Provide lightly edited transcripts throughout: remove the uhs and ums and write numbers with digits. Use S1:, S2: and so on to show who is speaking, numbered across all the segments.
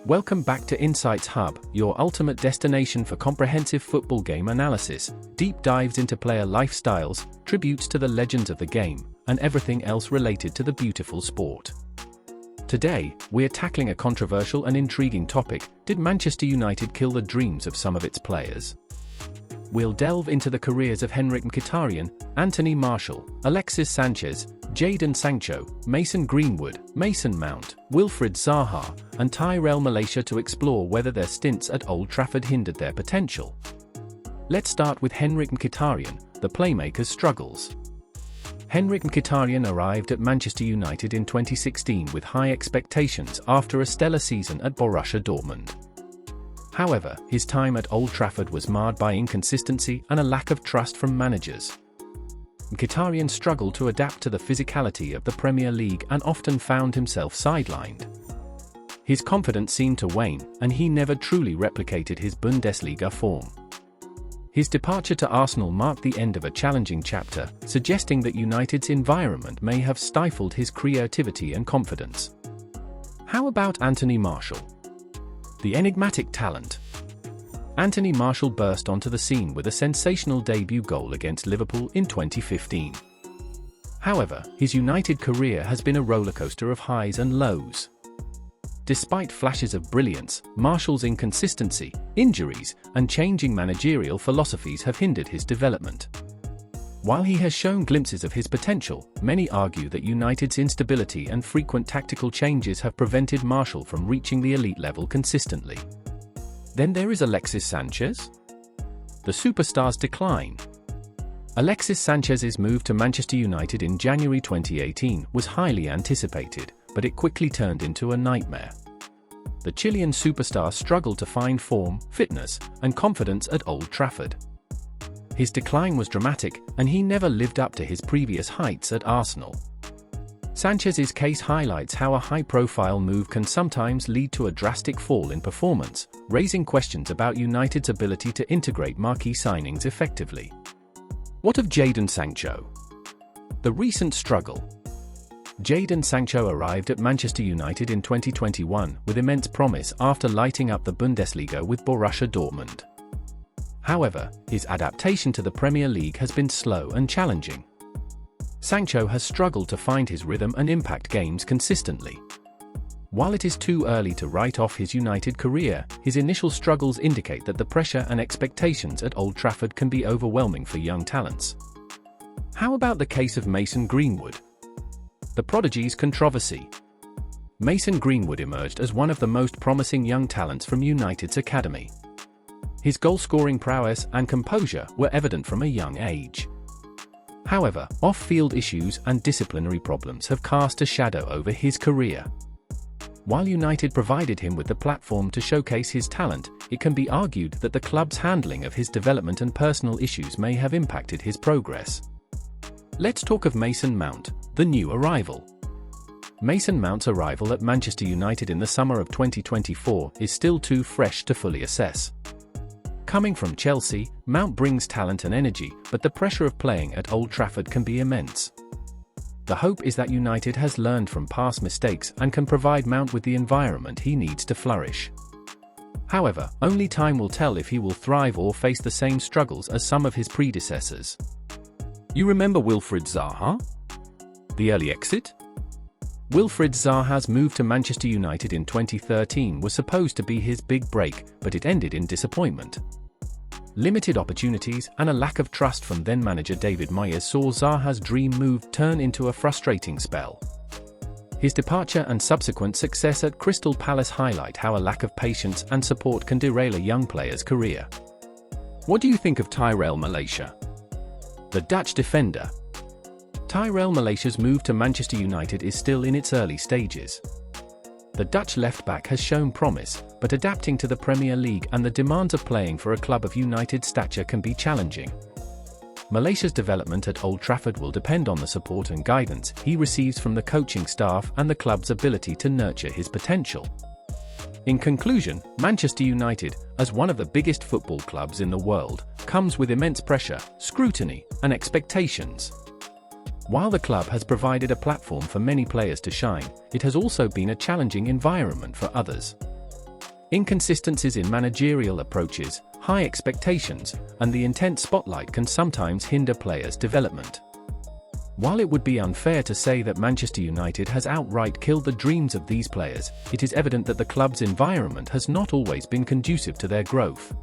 S1: Welcome back to Insights Hub, your ultimate destination for comprehensive football game analysis, deep dives into player lifestyles, tributes to the legends of the game, and everything else related to the beautiful sport. Today, we're tackling a controversial and intriguing topic: did Manchester United kill the dreams of some of its players? We'll delve into the careers of Henrikh Mkhitaryan, Anthony Martial, Alexis Sanchez, Jadon Sancho, Mason Greenwood, Mason Mount, Wilfried Zaha, and Tyrell Malacia to explore whether their stints at Old Trafford hindered their potential. Let's start with Henrikh Mkhitaryan, the Playmaker's struggles. Henrikh Mkhitaryan arrived at Manchester United in 2016 with high expectations after a stellar season at Borussia Dortmund. However, his time at Old Trafford was marred by inconsistency and a lack of trust from managers. Mkhitaryan struggled to adapt to the physicality of the Premier League and often found himself sidelined. His confidence seemed to wane, and he never truly replicated his Bundesliga form. His departure to Arsenal marked the end of a challenging chapter, suggesting that United's environment may have stifled his creativity and confidence. How about Anthony Martial? The enigmatic talent. Anthony Martial burst onto the scene with a sensational debut goal against Liverpool in 2015. However, his United career has been a rollercoaster of highs and lows. Despite flashes of brilliance, Martial's inconsistency, injuries, and changing managerial philosophies have hindered his development. While he has shown glimpses of his potential, many argue that United's instability and frequent tactical changes have prevented Martial from reaching the elite level consistently. Then there is Alexis Sanchez. The superstar's decline. Alexis Sanchez's move to Manchester United in January 2018 was highly anticipated, but it quickly turned into a nightmare. The Chilean superstar struggled to find form, fitness, and confidence at Old Trafford. His decline was dramatic, and he never lived up to his previous heights at Arsenal. Sanchez's case highlights how a high-profile move can sometimes lead to a drastic fall in performance, raising questions about United's ability to integrate marquee signings effectively. What of Jadon Sancho? The recent struggle. Jadon Sancho arrived at Manchester United in 2021 with immense promise after lighting up the Bundesliga with Borussia Dortmund. However, his adaptation to the Premier League has been slow and challenging. Sancho has struggled to find his rhythm and impact games consistently. While it is too early to write off his United career, his initial struggles indicate that the pressure and expectations at Old Trafford can be overwhelming for young talents. How about the case of Mason Greenwood? The prodigy's controversy. Mason Greenwood emerged as one of the most promising young talents from United's academy. His goal-scoring prowess and composure were evident from a young age. However, off-field issues and disciplinary problems have cast a shadow over his career. While United provided him with the platform to showcase his talent, it can be argued that the club's handling of his development and personal issues may have impacted his progress. Let's talk of Mason Mount, the new arrival. Mason Mount's arrival at Manchester United in the summer of 2024 is still too fresh to fully assess. Coming from Chelsea, Mount brings talent and energy, but the pressure of playing at Old Trafford can be immense. The hope is that United has learned from past mistakes and can provide Mount with the environment he needs to flourish. However, only time will tell if he will thrive or face the same struggles as some of his predecessors. You remember Wilfried Zaha? The early exit? Wilfried Zaha's move to Manchester United in 2013 was supposed to be his big break, but it ended in disappointment. Limited opportunities and a lack of trust from then-manager David Moyes saw Zaha's dream move turn into a frustrating spell. His departure and subsequent success at Crystal Palace highlight how a lack of patience and support can derail a young player's career. What do you think of Tyrell Malacia? The Dutch defender. Tyrell Malacia's move to Manchester United is still in its early stages. The Dutch left-back has shown promise, but adapting to the Premier League and the demands of playing for a club of United stature can be challenging. Malacia's development at Old Trafford will depend on the support and guidance he receives from the coaching staff and the club's ability to nurture his potential. In conclusion, Manchester United, as one of the biggest football clubs in the world, comes with immense pressure, scrutiny, and expectations. While the club has provided a platform for many players to shine, it has also been a challenging environment for others. Inconsistencies in managerial approaches, high expectations, and the intense spotlight can sometimes hinder players' development. While it would be unfair to say that Manchester United has outright killed the dreams of these players, it is evident that the club's environment has not always been conducive to their growth.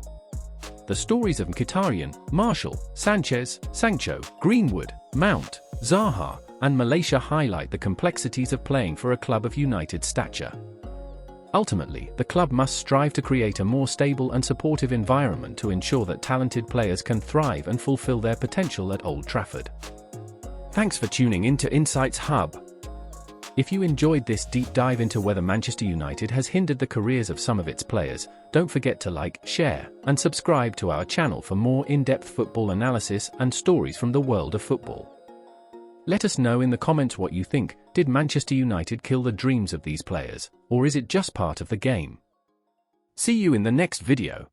S1: The stories of Mkhitaryan, Martial, Sanchez, Sancho, Greenwood, Mount, Zaha, and Malacia highlight the complexities of playing for a club of United stature. Ultimately, the club must strive to create a more stable and supportive environment to ensure that talented players can thrive and fulfill their potential at Old Trafford. Thanks for tuning in to Insights Hub. If you enjoyed this deep dive into whether Manchester United has hindered the careers of some of its players, don't forget to like, share, and subscribe to our channel for more in-depth football analysis and stories from the world of football. Let us know in the comments what you think. Did Manchester United kill the dreams of these players, or is it just part of the game? See you in the next video.